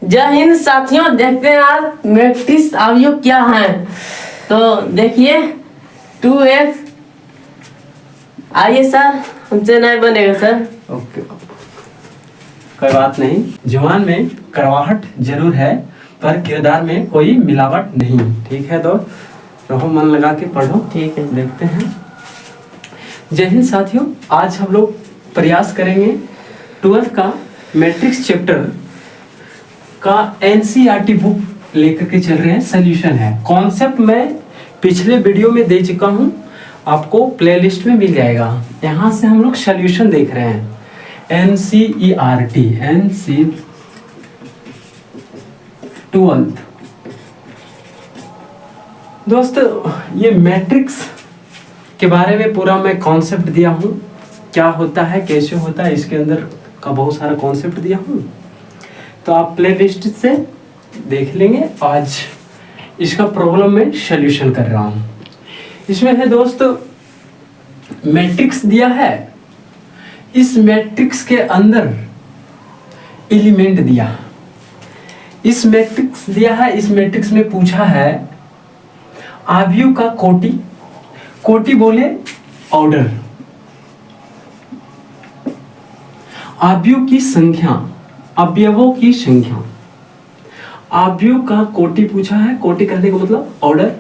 जय हिंद साथियों, देखते हैं आज मैट्रिक्स अवयव क्या है। तो देखिए 2x। आइए सर, हमसे नहीं बनेगा सर। ओके, कोई बात नहीं। जुबान में कड़वाहट जरूर है पर किरदार में कोई मिलावट नहीं। ठीक है, तो रहो, मन लगा के पढ़ो। ठीक है, देखते हैं। जय हिंद साथियों, आज हम लोग प्रयास करेंगे 12th का मैट्रिक्स चैप्टर का एनसीईआरटी बुक लेकर के चल रहे हैं। सॉल्यूशन है, कॉन्सेप्ट मैं पिछले वीडियो में दे चुका हूं, आपको प्लेलिस्ट में मिल जाएगा। यहां से हम लोग सॉल्यूशन देख रहे हैं। NCERT NC 12th। दोस्तों, ये मैट्रिक्स के बारे में पूरा मैं कॉन्सेप्ट दिया हूं, क्या होता है, कैसे होता है, इसके अंदर का बहुत सारा कॉन्सेप्ट दिया हूं। तो आप प्लेलिस्ट से देख लेंगे। आज इसका प्रॉब्लम में सॉल्यूशन कर रहा हूं। इसमें है दोस्तों, मैट्रिक्स दिया है, इस मैट्रिक्स के अंदर एलिमेंट दिया, इस मैट्रिक्स दिया है। इस मैट्रिक्स में पूछा है अवयव का कोटि, कोटि बोले ऑर्डर, अवयव की संख्या, अवयवों की संख्या, अवयव का कोटि पूछा है। कोटि कहने का मतलब ऑर्डर,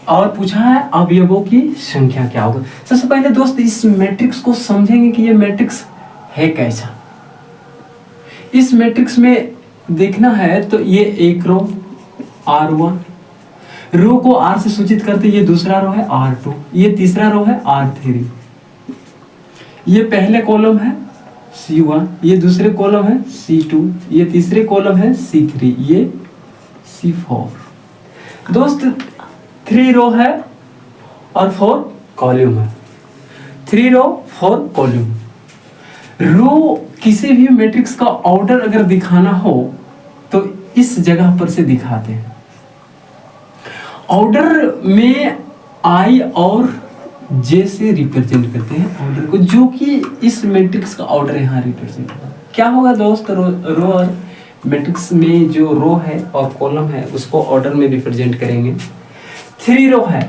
और पूछा है अवयवों की संख्या क्या होगा। सबसे पहले दोस्त इस मैट्रिक्स को समझेंगे कि ये मैट्रिक्स है कैसा। इस मैट्रिक्स में देखना है तो ये एक रो R1, रो को R से सूचित करते, ये दूसरा रो है R2, ये तीसरा रो है R3, ये पहले कॉलम है C1, ये दूसरे कॉलम है C2, ये तीसरे कॉलम है C3, ये C4। दोस्त 3 रो है और 4 कॉलम है। 3 रो 4 कॉलम। रो किसी भी मैट्रिक्स का ऑर्डर अगर दिखाना हो तो इस जगह पर से दिखाते हैं। ऑर्डर में I और J से रिप्रेजेंट करते हैं ऑर्डर को, जो कि इस मैट्रिक्स का ऑर्डर यहाँ रिप्रेजेंट होगा। क्या होगा दोस्त, रो और मैट्रिक्स में जो रो है और कॉलम है उसको ऑर्डर में रिप्रेजेंट करेंगे। 3 रो है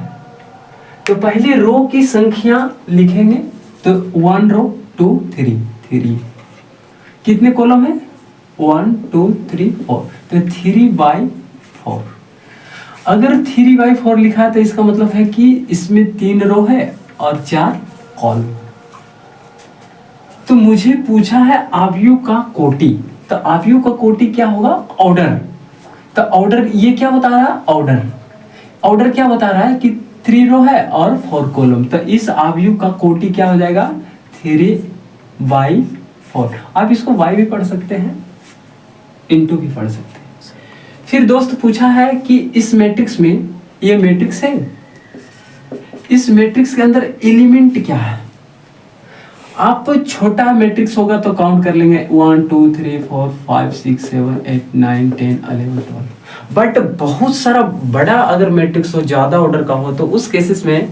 तो पहले रो की संख्या लिखेंगे, तो 1 रो 2 3 3। कितने कॉलम है? 1 2 3 4, तो 3/4। अगर 3/4 लिखा है तो इसका मतलब है कि इसमें 3 रो है और 4 कॉलम। तो मुझे पूछा है अवयव का कोटि, तो अवयव का कोटि क्या होगा? ऑर्डर। तो ऑर्डर ये क्या बता रहा है? ऑर्डर। ऑर्डर क्या बता रहा है कि 3 रो है और 4 कॉलम, तो इस अवयव का कोटि क्या हो जाएगा? 3/4। आप इसको y भी पढ़ सकते हैं, इनटू भी पढ़ सकते हैं। फिर दोस्त पूछा है कि इस मैट्रिक्स में, ये मैट्रिक्स है, इस मैट्रिक्स के अंदर एलिमेंट क्या है। आप छोटा मैट्रिक्स होगा तो काउंट कर लेंगे 1 2 3 4 5 6 7 8 9 10 11 12। बट बहुत सारा बड़ा अगर मैट्रिक्स हो, ज्यादा ऑर्डर का हो, तो उस केसेस में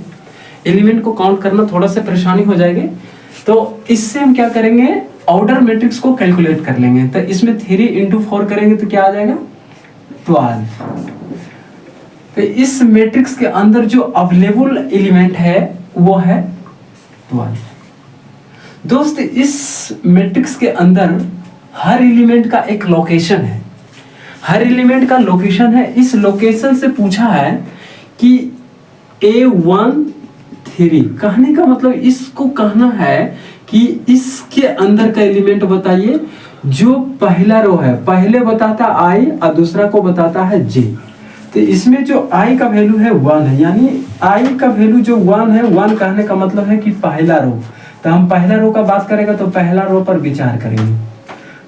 एलिमेंट को काउंट करना थोड़ा सा परेशानी हो जाएगी। तो इससे हम क्या करेंगे, ऑर्डर मैट्रिक्स को कैलकुलेट कर लेंगे। तो इसमें 3 × 4 करेंगे तो क्या आ जाएगा? 12। तो इस मैट्रिक्स के अंदर जो अवेलेबल एलिमेंट है वो है 12। दोस्त, इस मैट्रिक्स के अंदर हर एलिमेंट का एक लोकेशन है, हर एलिमेंट का लोकेशन है। इस लोकेशन से पूछा है कि A1 3, कहने का मतलब इसको कहना है कि इसके अंदर का एलिमेंट बताइए। जो पहला रो है, पहले बताता I और दूसरा को बताता है J। तो इसमें जो I का वैल्यू है 1 है, यानी I का वैल्यू जो 1 है, 1 कहने का मतलब है कि पहला रो। तो हम पहला रो का बात करेंगे तो पहला रो पर विचार करेंगे।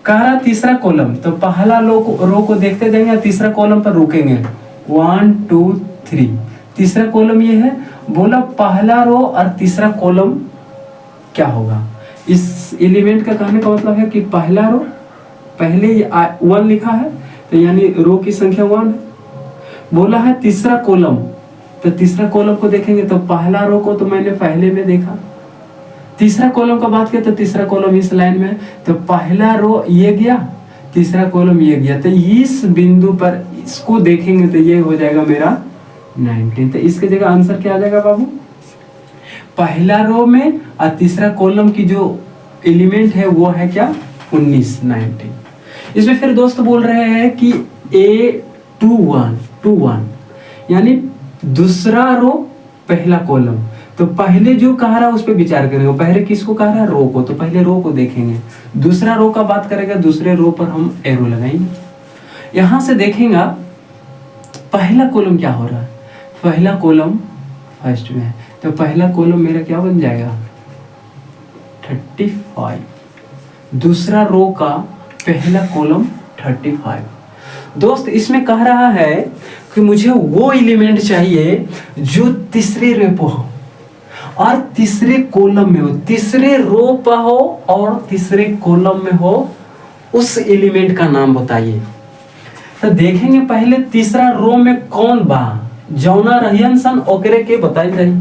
कह रहा तीसरा कॉलम, तो पहला रो को देखते जाएंगे, तीसरा कॉलम पर रुकेंगे 1 2 3। तीसरा कॉलम ये है, बोला पहला रो और तीसरा कॉलम क्या होगा। इस एलिमेंट का कहने का मतलब है कि पहला रो, पहले 1 लिखा है तो यानी रो की संख्या 1 है। बोला है तीसरा कॉलम, तो तीसरा कॉलम को देखेंगे तो पहला रो को तो मैंने पहले में देखा, तीसरा कॉलम का बात किया तो तीसरा कॉलम इस लाइन में, तो पहला रो ये गया, तीसरा कॉलम ये गया, तो इस बिंदु पर इसको देखेंगे तो ये हो जाएगा मेरा 19। तो इसके जगह आंसर क्या आ जाएगा बाबू, पहला रो में और तीसरा कॉलम की जो एलिमेंट है वो है क्या 19। इसमें फिर दोस्त बोल रहे हैं कि A21 यानी दूसरा रो पहला कॉलम, तो पहले जो कह रहा है उस पर विचार करेंगे। पहले किसको कह रहा है, रो को, तो पहले रो को देखेंगे। दूसरा रो का बात करेंगे, दूसरे रो पर हम एरो लगाएंगे। यहां से देखेंगे पहला कॉलम क्या हो रहा है, पहला कॉलम फर्स्ट में है, तो पहला कॉलम मेरा क्या बन जाएगा 35। दूसरा रो का पहला कॉलम 35। दोस्त इसमें कह रहा है कि मुझे वो एलिमेंट चाहिए जो तीसरे रो पे हो और तीसरे कॉलम में हो, तीसरे रो पर हो और तीसरे कॉलम में हो, उस एलिमेंट का नाम बताइए। तो देखेंगे पहले तीसरा रो में कौन बा, जौना रहियन सन ओकरे के बताई रही।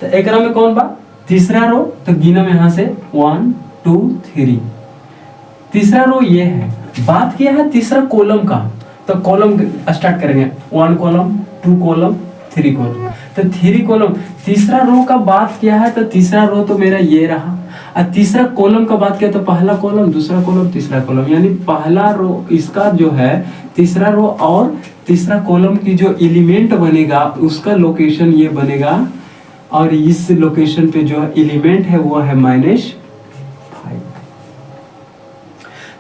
तो एकरा में कौन बा, तीसरा रो, तो गिनम यहां से 1 2 3। तीसरा रो ये है। बात किया है तीसरा कॉलम का, तो कॉलम स्टार्ट करेंगे 1 कॉलम 2 कॉलम 3 कॉलम। तो 3 कॉलम, तीसरा रो का बात किया है तो तीसरा रो तो मेरा ये रहा, और तीसरा कॉलम का बात किया तो पहला कॉलम दूसरा कॉलम तीसरा कॉलम, यानी पहला रो इसका जो है तीसरा रो और तीसरा कॉलम की जो एलिमेंट बनेगा उसका लोकेशन ये बनेगा, और इस लोकेशन पे जो एलिमेंट है वो है -5।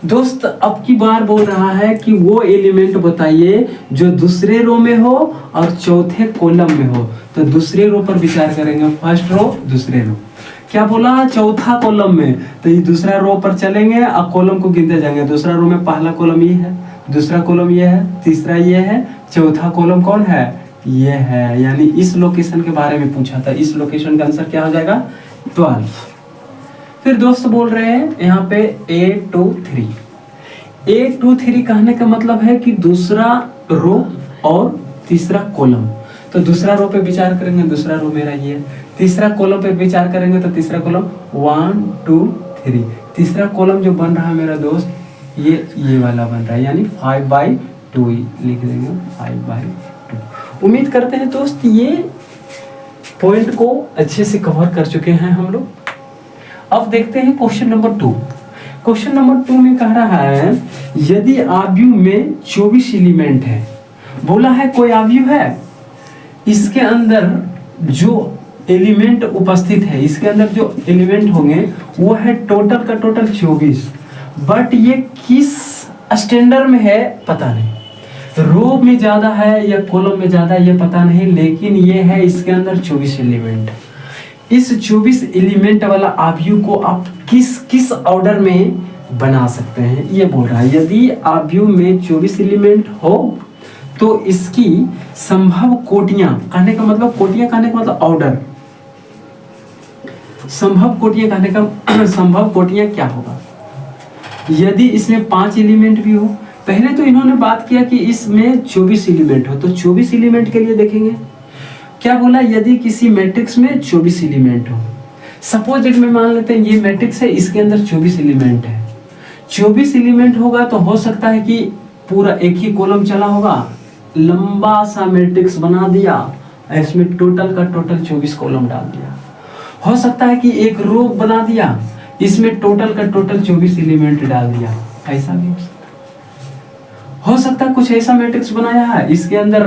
दोस्त अब की बार बोल रहा है कि वो एलिमेंट बताइए जो दूसरे रो में हो और चौथे कॉलम में हो। तो दूसरे रो पर विचार करेंगे, फर्स्ट रो दूसरे रो। क्या बोला, चौथा कॉलम में, तो ये दूसरा रो पर चलेंगे और कॉलम को गिनते जाएंगे। दूसरा रो में पहला कॉलम ये है, दूसरा कॉलम ये है, तीसरा ये है, चौथा कॉलम कौन है, ये है। यानी इस लोकेशन के बारे में पूछा था, इस लोकेशन का आंसर क्या हो जाएगा 12। फिर दोस्त बोल रहे हैं यहाँ पे A23। A23 कहने का मतलब है कि दूसरा रो और तीसरा कॉलम। तो दूसरा रो पे विचार करेंगे, दूसरा रो मेरा ये है। तीसरा कॉलम पे विचार करेंगे तो तीसरा कॉलम 1 2 3। तीसरा कॉलम जो बन रहा है मेरा दोस्त ये वाला बन रहा है, यानी 5/2 लिख देंगे 5/2। उम्मीद करते हैं दोस्त ये पॉइंट को अच्छे से कवर कर चुके हैं हम लोग। अब देखते हैं क्वेश्चन नंबर 2। क्वेश्चन नंबर 2 में कह रहा है यदि आव्यूह में 24 एलिमेंट है, बोला है कोई आव्यूह है, इसके अंदर जो एलिमेंट उपस्थित है, इसके अंदर जो एलिमेंट होंगे वो है टोटल का टोटल 24, बट ये किस स्टैंडर्ड में है पता नहीं, रो में ज्यादा है या कॉलम में ज्यादा है ये पता नहीं, लेकिन ये है इसके अंदर 24 एलिमेंट। इस 24 एलिमेंट वाला आव्यूह को आप किस किस ऑर्डर में बना सकते हैं ये बोल रहा है। यदि आव्यूह में 24 एलिमेंट हो तो इसकी संभव कोटियां, कहने का मतलब कोटियां कहने का मतलब ऑर्डर, संभव कोटियां कहने का संभव कोटियां क्या होगा। यदि इसमें 5 एलिमेंट भी हो, पहले तो इन्होंने बात किया कि इसमें 24 एलिमेंट हो, तो 24 एलिमेंट के लिए देखेंगे क्या बोला, यदि किसी मैट्रिक्स में 24 एलिमेंट हो। सपोज इट में मान लेते हैं ये मैट्रिक्स है, इसके अंदर 24 एलिमेंट है। 24 एलिमेंट होगा तो हो सकता है कि पूरा एक ही कॉलम चला होगा, लंबा सा मैट्रिक्स बना दिया, इसमें टोटल का टोटल 24 कॉलम डाल दिया। हो सकता है कि एक रो बना दिया, इसमें टोटल का टोटल 24 एलिमेंट डाल दिया, ऐसा भी हो सकता है कुछ ऐसा मैट्रिक्स बनाया है, इसके अंदर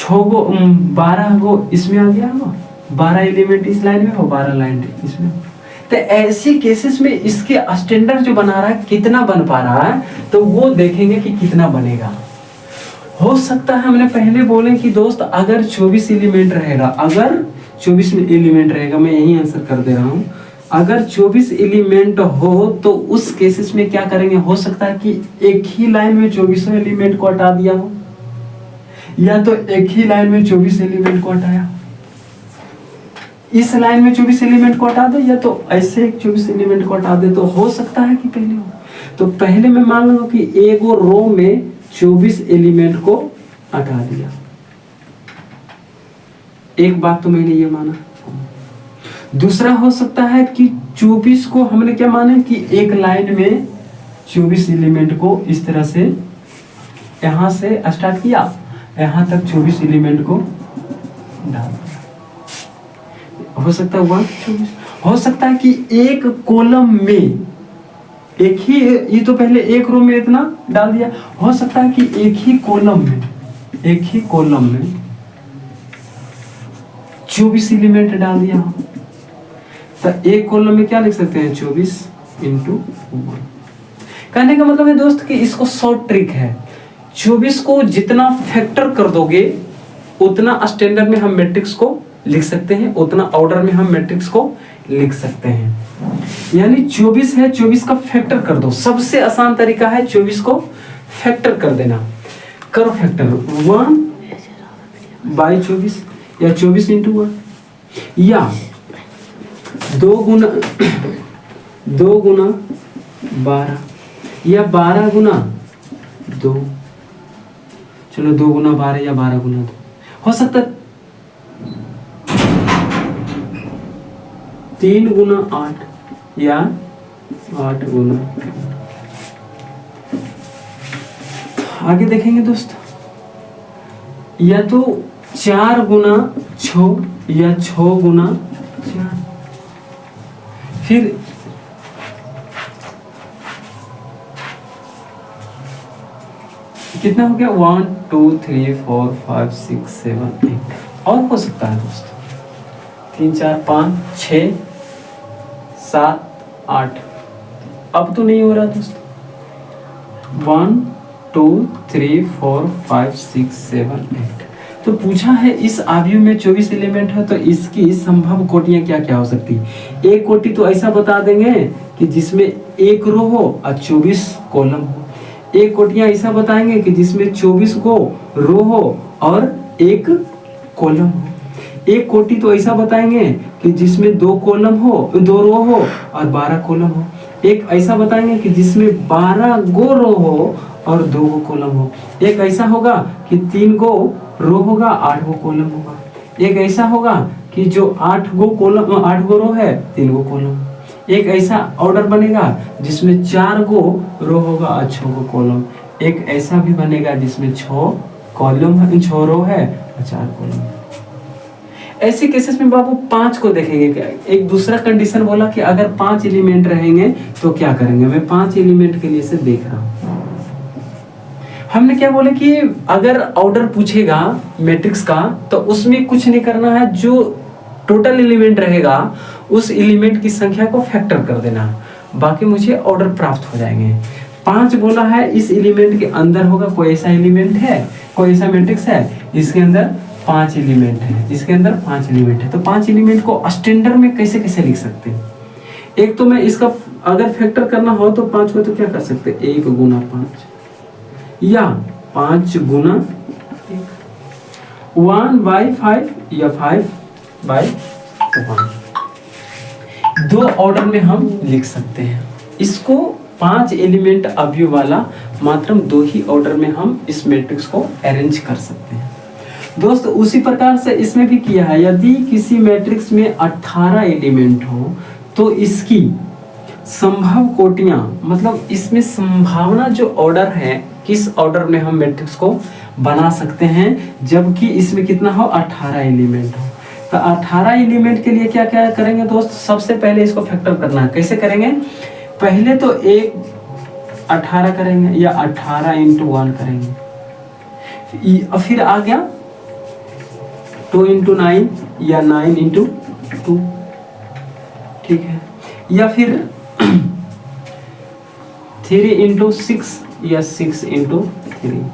12 गो इसमें आ गया हो, 12 एलिमेंट इस लाइन में हो, 12 लाइन इसमें। तो ऐसी केसेस में इसके स्टैंडर्ड जो बना रहा है कितना बन पा रहा है, तो वो देखेंगे कि कितना बनेगा। हो सकता है हमने पहले बोले कि दोस्त अगर 24 एलिमेंट रहेगा, अगर 24 एलिमेंट रहेगा, मैं यही आंसर कर दे रहा हूं, अगर 24 एलिमेंट हो तो उस केसेस में क्या करेंगे, हो सकता है कि एक ही लाइन में 24 एलिमेंट को हटा दिया हो, या तो एक ही लाइन में 24 एलिमेंट को हटाया, इस लाइन में 24 एलिमेंट को हटा दे, या तो ऐसे एक 24 एलिमेंट को हटा दे, तो हो सकता है कि पहले हो। तो पहले मैं मान लूंगा कि एक रो में 24 एलिमेंट को हटा दिया, एक बात तो मैंने ये माना। दूसरा हो सकता है कि 24 को हमने क्या माने कि एक लाइन में 24 एलिमेंट को इस तरह से यहाँ से स्टार्ट किया, यहाँ तक 24 एलिमेंट को डाल दिया। हो सकता है 124, हो सकता है कि एक कॉलम में एक ही, ये तो पहले एक रो में इतना डाल दिया, हो सकता है कि एक ही कॉलम में 24 एलिमेंट डाल दिया हो। तो एक कॉलम में क्या लिख सकते हैं, 24 इंटू 1। कहने का मतलब है दोस्त कि इसको शॉर्ट ट्रिक है, 24 को जितना फैक्टर कर दोगे उतना स्टैंडर्ड में हम मैट्रिक्स को लिख सकते हैं, उतना ऑर्डर में हम मैट्रिक्स को लिख सकते हैं। यानी 24 है, 24 का फैक्टर कर दो। सबसे आसान तरीका है 24 को फैक्टर कर देना। करो फैक्टर 1/24 या 24 इंटू 1 या 2 गुना 12 या 12 गुना 2। चलो 2 गुना 12 या 12 गुना 2 हो सकता है। 3 गुना 8 या 8 गुना। आगे देखेंगे दोस्त, या तो 4 गुना 6 या 6 गुना 4। फिर कितना हो गया, 1 2 3 4 5 6 7 8। और हो सकता है दोस्त 3 4 5 6 7 8। अब तो नहीं हो रहा दोस्त, 1 2 3 4 5 6 7 8। तो पूछा है इस आव्यूह में 24 एलिमेंट है, तो इसकी संभव कोटियां क्या क्या हो सकती है। एक कोटि तो ऐसा बता देंगे कि जिसमें एक रो हो और 24 कॉलम हो। एक कोटियां ऐसा बताएंगे कि जिसमें 24 को रो हो और एक कॉलम हो। एक कोटि तो ऐसा बताएंगे कि जिसमें 2 कॉलम हो, 2 रो हो और 12 कॉलम हो। एक ऐसा बताएंगे कि जिसमें 12 गो रो हो और 2 गो कॉलम हो। एक ऐसा होगा कि 3 गो रो होगा, 8 गो कॉलम होगा। एक ऐसा होगा कि जो 8 गो रो है, 3 गो कॉलम। एक ऐसा ऑर्डर बनेगा जिसमें 4 गो रो होगा और 6 गो कॉलम। एक ऐसा भी बनेगा जिसमें 6 कॉलम है, 6 रो है और 4 कॉलम। ऐसे केसेस में बाबू 5 को देखेंगे। क्या एक दूसरा कंडीशन बोला कि अगर 5 एलिमेंट रहेंगे तो क्या करेंगे। मैं 5 एलिमेंट के लिए से देख रहा हूं। हमने क्या बोले कि अगर ऑर्डर पूछेगा मैट्रिक्स का तो उसमें कुछ नहीं करना है, जो टोटल एलिमेंट रहेगा उस एलिमेंट की संख्या को फैक्टर कर देना, बाकी मुझे ऑर्डर प्राप्त हो जाएंगे। 5 बोला है, इस एलिमेंट के अंदर होगा कोई ऐसा एलिमेंट है, कोई ऐसा मैट्रिक्स है इसके अंदर 5 एलिमेंट है, इसके अंदर 5 एलिमेंट है। तो 5 एलिमेंट को स्टैंडर्ड में कैसे कैसे लिख सकते हैं। एक तो मैं इसका अगर फैक्टर करना हो तो 5 को तो क्या कर सकते हैं, 1 गुना 5 या 5 गुना 1/5 या 5/1। 2 ऑर्डर में हम लिख सकते हैं इसको। 5 एलिमेंट अवयव वाला मात्र 2 ही ऑर्डर में हम इस मैट्रिक्स को अरेंज कर सकते हैं। दोस्त उसी प्रकार से इसमें भी किया है। यदि किसी मैट्रिक्स में 18 एलिमेंट हो तो इसकी संभव कोटियां, मतलब इसमें संभावना जो ऑर्डर है, किस ऑर्डर में हम मैट्रिक्स को बना सकते हैं, जबकि इसमें कितना हो, 18 एलिमेंट हो। तो 18 एलिमेंट के लिए क्या क्या करेंगे दोस्त, सबसे पहले इसको फैक्टर करना है। कैसे करेंगे, पहले तो एक 18 करेंगे या 18 इंटू 1 करेंगे, फिर आ गया 2 इंटू 9 या 9 इंटू 2, ठीक है, या फिर 3 इंटू 6 या 6 इंटू 3।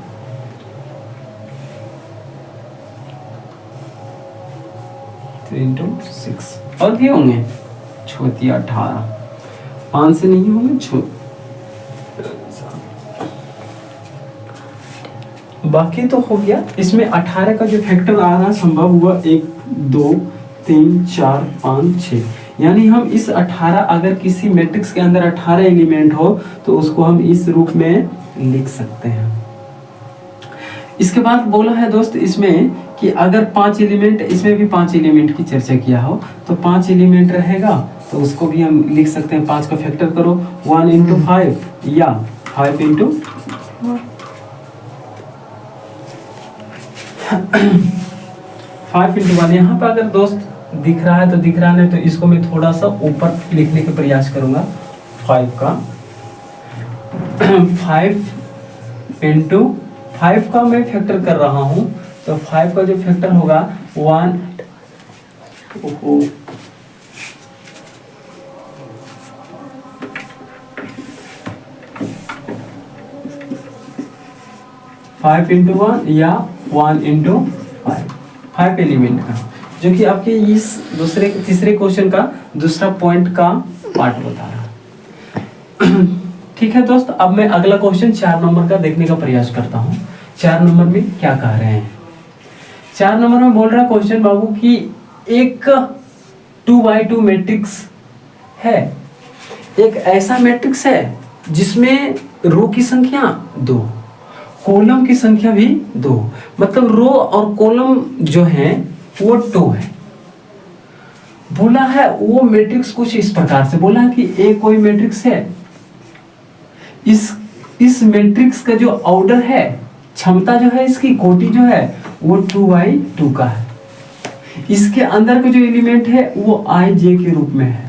इंटू 6 और भी होंगे, छोटी 18, 5 से नहीं होंगे, बाकी तो हो गया। इसमें 18 का जो फैक्टर आना संभव हुआ 1 2 3 4 5 6, यानी हम इस 18, अगर किसी मैट्रिक्स के अंदर 18 एलिमेंट हो तो उसको हम इस रूप में लिख सकते हैं। इसके बाद बोला है दोस्त इसमें कि अगर 5 एलिमेंट, इसमें भी 5 एलिमेंट की चर्चा किया हो तो 5 एलिमेंट रहेगा तो उसको भी हम लिख सकते हैं 5 का फैक्टर करो 1 इंटू 5 या 5 इंटू 5 इंटू 1। यहाँ पर अगर दोस्त दिख रहा है तो दिख रहा नहीं तो इसको मैं थोड़ा सा ऊपर लिखने का प्रयास करूंगा 5 का 5 इंटू 5 का मैं फैक्टर कर रहा हूं तो 5 का जो फैक्टर होगा 1 5 इंटू 1 या 1 इंटू 5 एलिमेंट का, जो कि आपके इस तीसरे क्वेश्चन का दूसरा पॉइंट का पार्ट बता रहा है। ठीक है दोस्त, अब मैं अगला क्वेश्चन 4 नंबर का देखने का प्रयास करता हूँ। 4 नंबर में क्या कह रहे हैं? 4 नंबर में बोल रहा है क्वेश्चन बाबू कि एक 2x2 मैट्रिक्स है, एक ऐसा मैट्रिक्स है जिसमें रो की संख्या 2, कॉलम की संख्या भी 2, मतलब रो और कॉलम जो है वो 2 है। बोला है वो मैट्रिक्स कुछ इस प्रकार से बोला है कि ए कोई मैट्रिक्स है, इस मैट्रिक्स का जो ऑर्डर है, क्षमता जो है, इसकी कोटि जो है वो 2x2 का है। इसके अंदर का जो एलिमेंट है वो i j के रूप में है।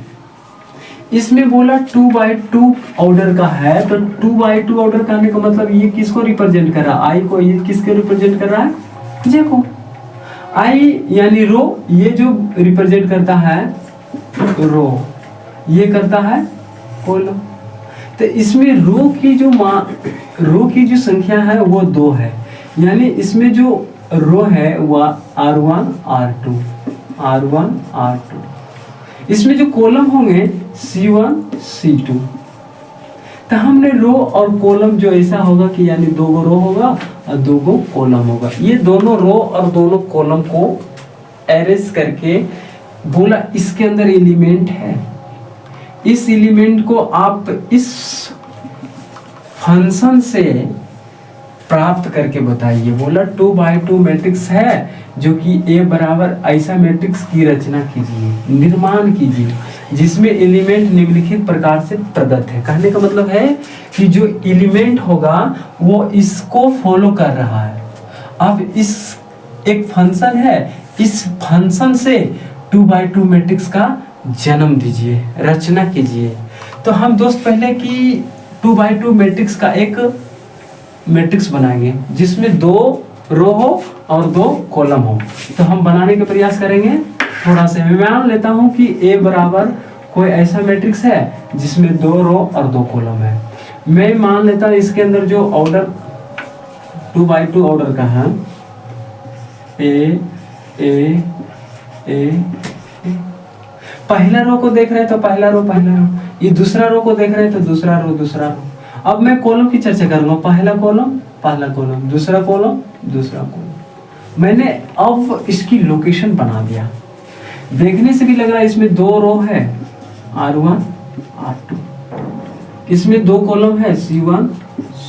इसमें बोला 2x2 ऑर्डर का है, तो 2x2 ऑर्डर करने का मतलब ये किसको रिप्रेजेंट कर रहा है? i को। ये किसके रिप्रेजेंट कर रहा है? j को। i यानी रो, ये जो रिप्रेजेंट करता है रो, ये करता है कॉलम। तो इसमें रो की जो संख्या है वो 2 है, यानी इसमें जो रो है वह r1 r2। इसमें जो कॉलम होंगे c1 c2। तो हमने रो और कॉलम जो ऐसा होगा कि यानी 2 रो होगा और 2 कॉलम होगा। ये दोनों रो और दोनों कॉलम को अरेंज करके बोला इसके अंदर एलिमेंट है। इस एलिमेंट को आप इस फंक्शन से प्राप्त करके बताइए। बोला 2x2 मैट्रिक्स है जो कि A बराबर ऐसा मैट्रिक्स की रचना कीजिए, निर्माण कीजिए जिसमें एलिमेंट निम्नलिखित प्रकार से प्रदत्त है। कहने का मतलब है कि जो एलिमेंट होगा वो इसको फॉलो कर रहा है। अब इस एक फंक्शन है, इस फंक्शन से 2x2 मैट्रिक्स का जन्म दीजिए, रचना कीजिए। तो हम दोस्त पहले की 2x2 मैट्रिक्स का एक मैट्रिक्स बनाएंगे जिसमें 2 रो हो और 2 कॉलम हो। तो हम बनाने का प्रयास करेंगे। थोड़ा सा मैं मान लेता हूं कि A बराबर कोई ऐसा मैट्रिक्स है जिसमें 2 रो और 2 कॉलम है। मैं मान लेता हूं इसके अंदर जो ऑर्डर 2x2 ऑर्डर का है A पहला रो को देख रहे हैं तो पहला रो, ये दूसरा रो को देख रहे हैं तो दूसरा रो। अब मैं कॉलम की चर्चा करूंगा। पहला कॉलम, दूसरा कॉलम। मैंने अब इसकी लोकेशन बना दिया। देखने से भी लग रहा है इसमें 2 रो है r1 r2, इसमें 2 कॉलम है c1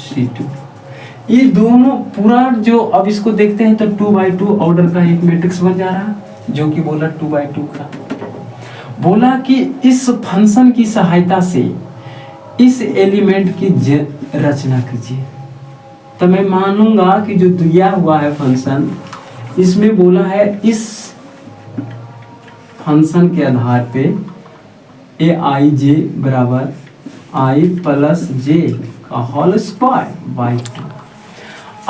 c2। ये दोनों पूरा जो अब इसको देखते हैं तो 2x2 ऑर्डर का एक मैट्रिक्स बन जा रहा है जो कि बोला 2x2 का। बोला कि इस फंक्शन की सहायता से इस एलिमेंट की रचना कीजिए। तो मैं मानूंगा कि जो दिया हुआ है फंक्शन, इसमें बोला है इस फंक्शन के आधार पे aij बराबर i प्लस j का whole square by 2।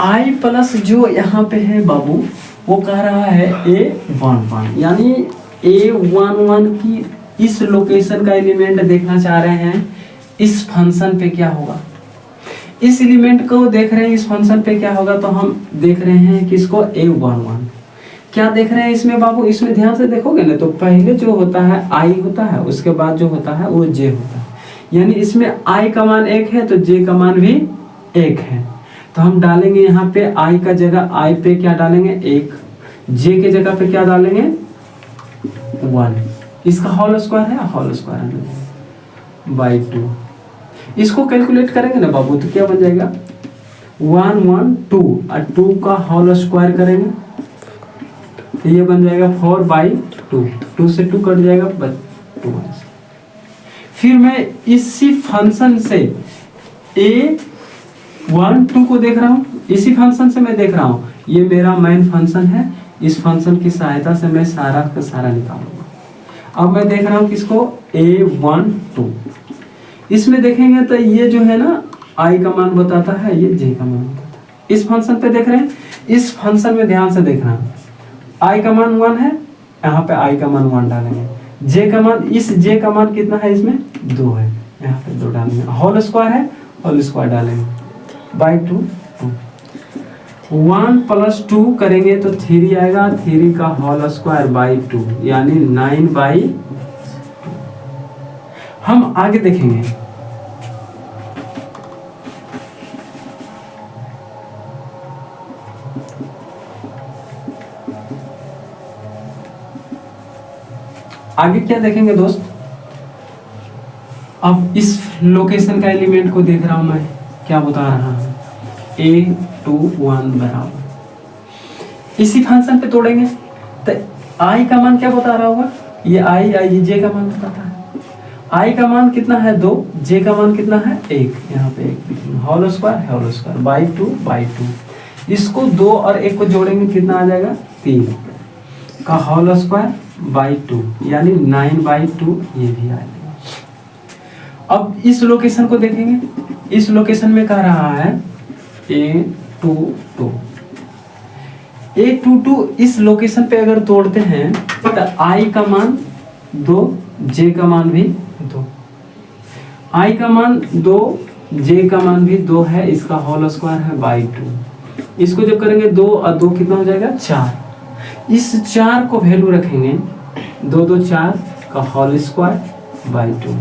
i plus जो यहाँ पे है बाबू वो कह रहा है a11, यानी a11 की इस लोकेशन का एलिमेंट देखना चाह रहे हैं। इस फंक्शन पे क्या होगा, इस एलिमेंट को देख रहे हैं इस फंक्शन पे क्या होगा। तो हम देख रहे हैं कि इसको a11 क्या देख रहे हैं इसमें बाबू, इसमें ध्यान से देखोगे ना तो पहले जो होता है i होता है, उसके बाद जो होता है वो j होता है। यानी इसमें i का मान 1 है तो j का मान भी 1 है। तो हम डालेंगे यहाँ पे i का जगह i पे क्या डालेंगे 1, j के जगह पे क्या डालेंगे 1। इसका होल स्क्वायर है, होल स्क्वायर बाई 2। इसको कैलकुलेट करेंगे ना बाबू तो क्या बन जाएगा 1 1 2 और 2 का होल स्क्वायर करेंगे तो ये बन जाएगा 4/2। 2 से 2 कट जाएगा बस 2। फिर मैं इसी फंक्शन से A12 को देख रहा हूँ, इसी फंक्शन से मैं देख रहा हूँ, ये मेरा मेन फंक्शन है, इस फंक्शन की सहायता से मैं सारा का सारा निकालूंगा। अब मैं देख रहा हूँ किसको, A12। इसमें देखेंगे तो ये जो है ना I का मान बताता है, ये J का मान बताता है। इस फंक्शन पे देख रहे हैं, इस फंक्शन में ध्यान से देखना, I का मान 1 है, यहाँ पे I का मान 1 डालेंगे, J का मान, इस J का मान कितना है, इसमें 2 है, यहाँ पे 2 डालेंगे, होल स्क्वायर है, होल स्क्वायर डालेंगे बाई 2, 1 प्लस 2 करेंगे तो 3 आएगा, 3 का होल स्क्वायर बाई 2 यानी 9/2। हम आगे देखेंगे, आगे क्या देखेंगे दोस्त। अब इस लोकेशन का एलिमेंट को देख रहा हूं मैं, क्या बता रहा हूं, A21 बराबर, इसी फंक्शन पे तोड़ेंगे तो I का मान क्या बता रहा होगा, ये I J का मान बताता है। I का मान कितना है 2, J का मान कितना है 1, यहाँ पे 1 होल स्क्वायर बाई 2, इसको 2 और 1 को जोड़ेंगे कितना आ जाएगा 3 का होल स्क्वायर बाई 2 यानी 9/2, ये भी आ जाएगा। अब इस लोकेशन को देखेंगे, इस लोकेशन में कह रहा है A22 इस लोकेशन पे अगर तोड़ते हैं तो I का मान 2, J का मान भी 2, I का मान 2, J का मान भी 2 है, इसका होल स्क्वायर है बाई 2, इसको जब करेंगे 2 और 2 कितना हो जाएगा 4, इस 4 को वैल्यू रखेंगे 2 2 4 का होल स्क्वायर बाई 2,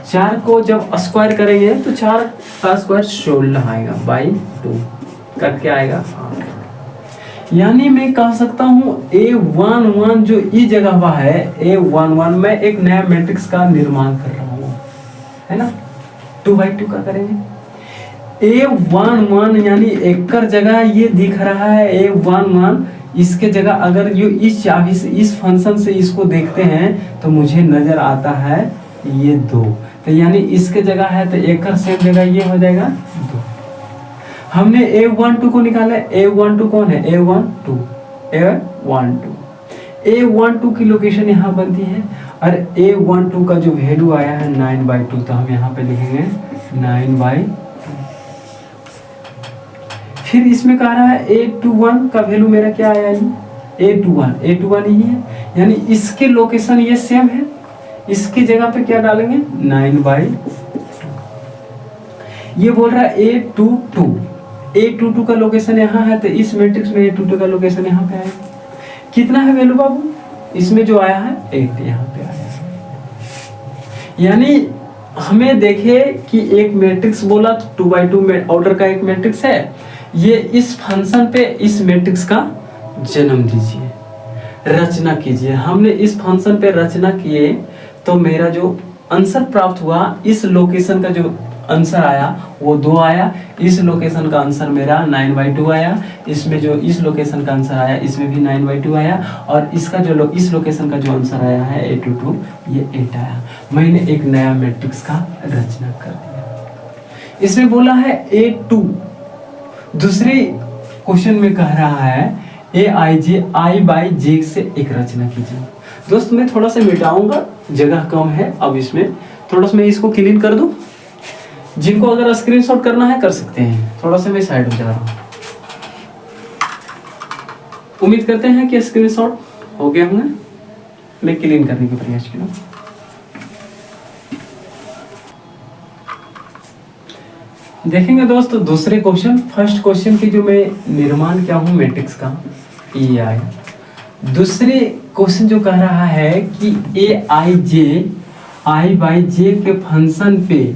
4 को जब स्क्वायर करेंगे तो 4 का स्क्वायर 16 आएगा बाई 2, कट के आएगा 8। यानी मैं कह सकता हूँ A11 जो इस जगह हुआ है, A11 में एक नया मैट्रिक्स का निर्माण कर रहा हूँ, है ना, 2/2 का करेंगे। A11 यानी एक जगह ये दिख रहा है A11, इसके जगह अगर जो इस चाबी से इस फंक्शन से इसको देखते हैं तो मुझे नजर आता है ये 2, तो यानी इसके जगह है तो एक सेम जगह ये हो जाएगा 2। हमने A12 को निकाला, A12 कौन है, A12 की लोकेशन यहाँ बनती है, और A12 का जो वैल्यू आया है 9/2, तो हम यहाँ पे लिखेंगे 9/2। फिर इसमें कह रहा है A21 का वैल्यू मेरा क्या आया, A21 ही है, यानी इसके लोकेशन ये सेम है, इसकी जगह पे क्या डालेंगे 9/2। ये बोल रहा है A22 का लोकेशन यहाँ है, तो इस मैट्रिक्स में A22 का लोकेशन यहाँ पे आएगा। कितना है वैल्यू बाबू, इसमें जो आया है 8 यहाँ पे आया है। यानी हमें देखे कि एक मैट्रिक्स बोला 2/2 ऑर्डर का एक मैट्रिक्स है, ये इस फंक्शन पे इस मैट्रिक्स का जन्म दीजिए, रचना कीजिए। हमने इस फंक्शन पे रचना किए तो मेरा जो आंसर प्राप्त हुआ, इस लोकेशन का जो आंसर आया वो 2 आया, इस लोकेशन का आंसर मेरा 9/2 आया, इसमें जो इस लोकेशन का आंसर आया इसमें भी 9/2 आया, और इसका जो इस लोकेशन का जो आंसर आया है A22 ये 8 आया। मैंने एक नया मैट्रिक्स का रचना कर दिया। इसमें बोला है A2, दूसरे क्वेश्चन में कह रहा है I/J से एक रचना कीजिए। दोस्त मैं थोड़ा सा मिटाऊंगा, जगह कम है, अब इसमें थोड़ा सा मैं इसको क्लीन कर दूं। जिनको अगर स्क्रीनशॉट करना है कर सकते हैं, थोड़ा सा मैं साइड हो जा रहा हूं। उम्मीद करते हैं कि स्क्रीनशॉट हो गया होंगे, मैं क्लीन करने का प्रयास किया। देखेंगे दोस्तों दूसरे क्वेश्चन, फर्स्ट क्वेश्चन की जो मैं निर्माण क्या हूं मैट्रिक्स का, ये आया। दूसरे क्वेश्चन जो कह रहा है कि I/J के फंक्शन पे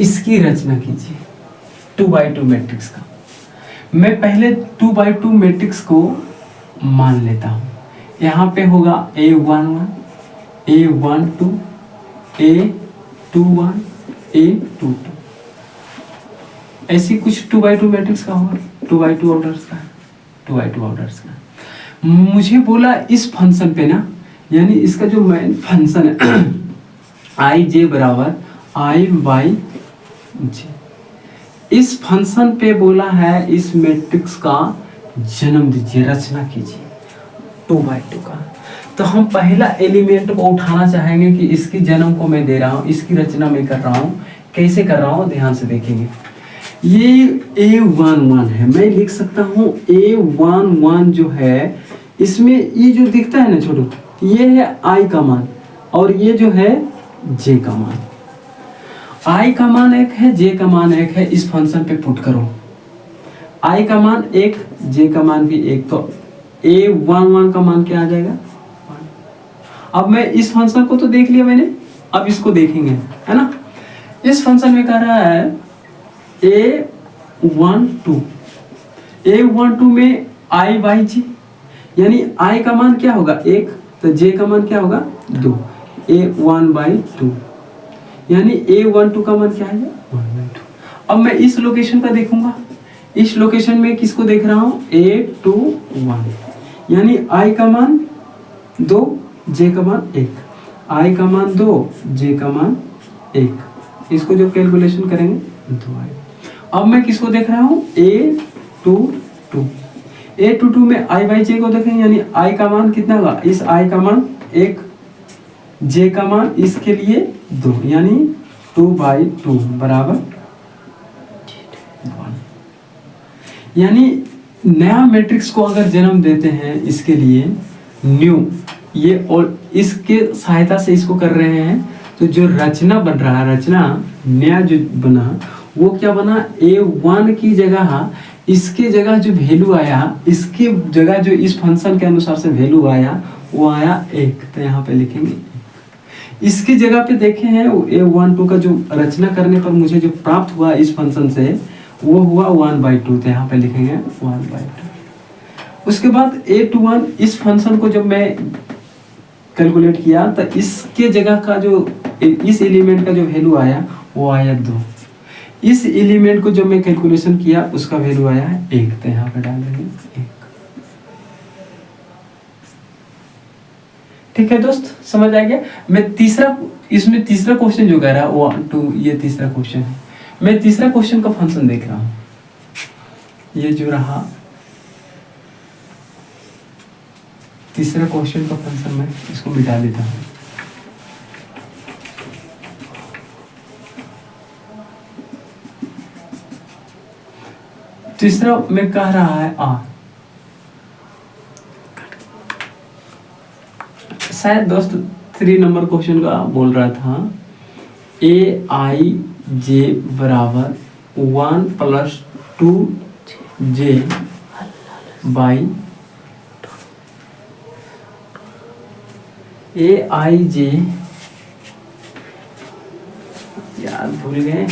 इसकी रचना कीजिए 2/2 मैट्रिक्स का। मैं पहले 2/2 मैट्रिक्स को मान लेता हूं। यहाँ पे होगा A11, A12, A21, A22, ऐसी कुछ 2/2 मैट्रिक्स का होगा, 2/2 ऑर्डर्स का। मुझे बोला इस फंक्शन पे ना, यानी इसका जो मेन फंक्शन है आई जे बराबर आई बाई जे। इस फंक्शन पे बोला है इस मैट्रिक्स का जन्म दीजिए, रचना कीजिए 2/2 का। तो हम पहला एलिमेंट को उठाना चाहेंगे कि इसकी जन्म को मैं दे रहा हूँ, इसकी रचना मैं कर रहा हूँ। कैसे कर रहा हूँ ध्यान से देखेंगे। ये A11 है, मैं लिख सकता हूँ A11 जो है, इसमें ये जो दिखता है ना छोटू, ये है I का मान और ये जो है J का मान। I का मान 1 है, J का मान 1 है, इस फंक्शन पे पुट करो। I का मान 1, J का मान भी 1, तो A11 का मान क्या आ जाएगा 1। अब मैं इस फंक्शन को तो देख लिया मैंने, अब इसको देखेंगे, है ना। इस फंक्शन में कह रहा है A12 में I बाई J, यानी I का मान क्या होगा 1, तो J का मान क्या होगा 2, A1/2, यानी A12 का मान क्या है 1/2। अब मैं इस लोकेशन का देखूंगा, इस लोकेशन में किसको देख रहा हूँ A21, यानी I का मान 2, J का मान 1, I का मान 2, J का मान 1, इसको जो कैलकुलेशन करेंगे 2I। अब मैं किसको देख रहा हूँ A22 में I बाई J को देखें, यानी I का मान कितना होगा, इस I का मान 1, J का मान इसके लिए 2, यानी 2/2 बराबर 1। यानी नया मैट्रिक्स को अगर जन्म देते हैं इसके लिए न्यू, ये और इसके सहायता से इसको कर रहे हैं, तो जो रचना बन रहा है, रचना नया जो बना वो क्या बना, A1 की जगह इसके जगह जो वैल्यू आया, इसके जगह जो इस फंक्शन के अनुसार से वैल्यू आया वो आया 1, तो यहाँ पे लिखेंगे। इसकी जगह पे देखे हैं A12 का जो रचना करने पर मुझे जो प्राप्त हुआ इस फंक्शन से वो हुआ 1/2, तो यहाँ पे लिखेंगे 1/2। उसके बाद A21 इस फंक्शन को जब मैं कैलकुलेट किया तो इसके जगह का जो इस एलिमेंट का जो वैल्यू आया वो आया 2, इस एलिमेंट को जब मैं कैलकुलेशन किया उसका वैल्यू आया है 1, तो यहाँ पे डाल देंगे 1। ठीक है दोस्त, समझ आ गया। मैं इसमें तीसरा क्वेश्चन जो कह रहा है 1 2, ये तीसरा क्वेश्चन है। मैं तीसरा क्वेश्चन का फंक्शन देख रहा हूँ, ये जो रहा तीसरा क्वेश्चन का फंक्शन, मैं इसको मिटा देता हूँ। तीसरा में कह रहा है शायद दोस्त 3 नंबर क्वेश्चन का बोल रहा था AIJ बराबर 1 + 2J बाई AIJ, यार भूल गए,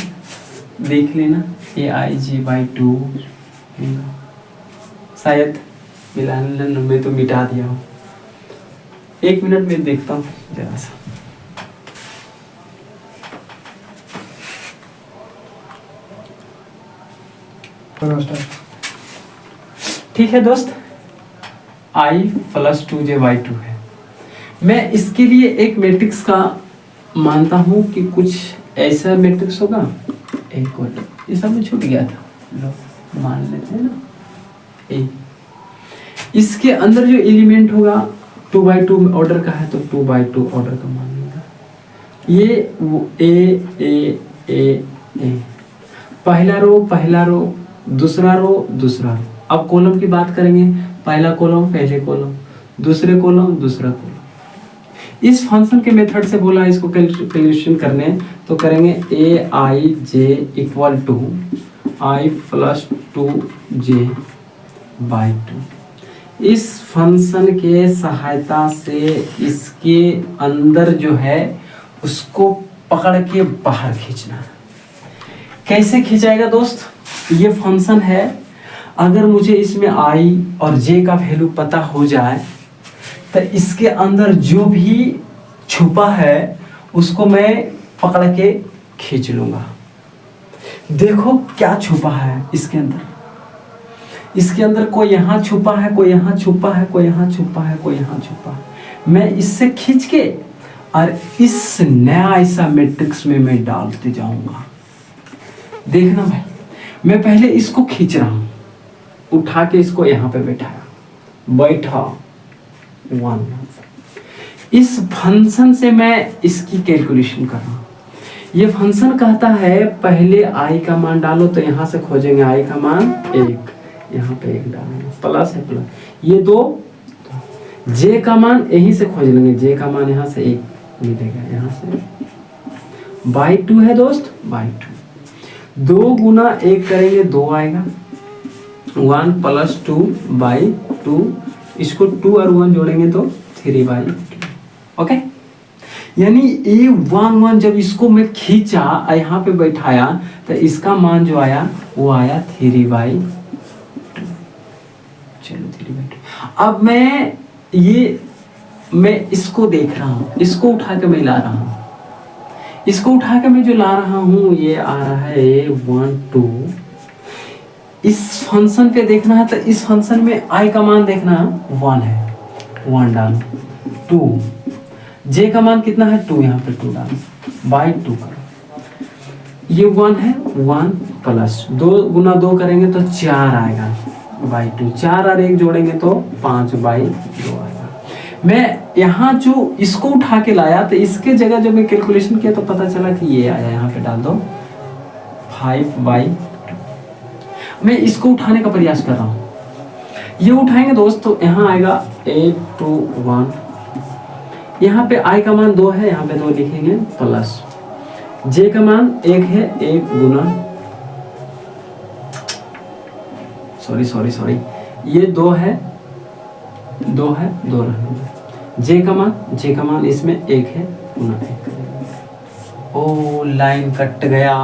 देख लेना AIJ/2 शायद मिलाने में तो मिटा दिया हूँ। 1 मिनट में देखता हूँ जरा सा। ठीक है दोस्त, I + 2J/2 है। मैं इसके लिए एक मैट्रिक्स का मानता हूँ कि कुछ ऐसा मैट्रिक्स होगा, एक और ये सब में छूट गया था, लो मान लेते हैं ना A। इसके अंदर जो एलिमेंट होगा 2/2 ऑर्डर का है, तो 2/2 ऑर्डर का मान लेगा। ये वो A पहला रो, दूसरा रो। अब कॉलम की बात करेंगे, पहला कॉलम पहले कॉलम, दूसरे कॉलम दूसरा कॉलम। इस फंक्शन के मेथड से बोला इसको कैलकुलेशन करने, तो करेंगे AIJ = I + 2J/2। इस फंक्शन के सहायता से इसके अंदर जो है उसको पकड़ के बाहर खींचना। कैसे खींचाएगा दोस्त, ये फंक्शन है, अगर मुझे इसमें I और J का वैल्यू पता हो जाए तो इसके अंदर जो भी छुपा है उसको मैं पकड़ के खींच लूंगा। देखो क्या छुपा है इसके अंदर। इसके अंदर कोई यहाँ छुपा है, कोई यहाँ छुपा है, कोई यहाँ छुपा है, कोई यहाँ छुपा है। मैं इससे खींच के और इस नया ऐसा मैट्रिक्स में मैं डालते जाऊंगा। देखना भाई, मैं पहले इसको खींच रहा हूं, उठा के इसको यहां पे बैठा 1। इस फंक्शन से मैं इसकी कैलकुलेशन कर रहा हूं। ये फंक्शन कहता है पहले आई का मान डालो, तो यहां से खोजेंगे आई का मान 1, यहाँ पे 1 डालेंगे, प्लस है प्लस, ये 2, जे का मान यहीं से खोज लेंगे, जे का मान यहाँ से 1 मिलेगा, यहाँ से बाई 2 है दोस्त, बाई 2, 2 गुना 1 करेंगे 2 आएगा, 1 प्लस 2 बाई 2, इसको 2 और 1 जोड़ेंगे तो 3 बाई 2। ओके, यानी A11 जब इसको मैं खींचा और यहाँ पे बैठाया तो इसका मान जो आया वो आया 3 बाई 2। चलो 3 बाई 2। अब मैं इसको देख रहा हूँ, इसको उठा के मैं ला रहा हूँ, इसको उठा के मैं जो ला रहा हूँ ये आ रहा है 1 2। इस फंक्शन पे देखना है तो इस फंक्शन में आई का मान देखना 1 है, 1 डालो, 2, जे का मान कितना है 2, यहाँ पे 2 डालो, बाई 2 करो, ये 1 है, 1 प्लस 2 गुना 2 करेंगे तो 4 आएगा बाई 2, 4 और 1 जोड़ेंगे तो 5 बाई 2 आएगा। मैं यहाँ जो इसको उठा के लाया तो इसके जगह जब मैं कैलकुलेशन किया तो पता चला कि ये आया, यहाँ पे डाल दो 5 बाई 2। मैं इसको उठाने का प्रयास कर रहा हूँ, ये उठाएंगे दोस्त तो यहाँ आएगा 8 2 1, यहाँ पे आई का मान 2 है, यहाँ पे 2 लिखेंगे प्लस, जे का मान 1 है, 1 गुना सॉरी ये 2 है, 2 रहने, जे का मान इसमें 1 है, गुना 1। ओ लाइन कट गया।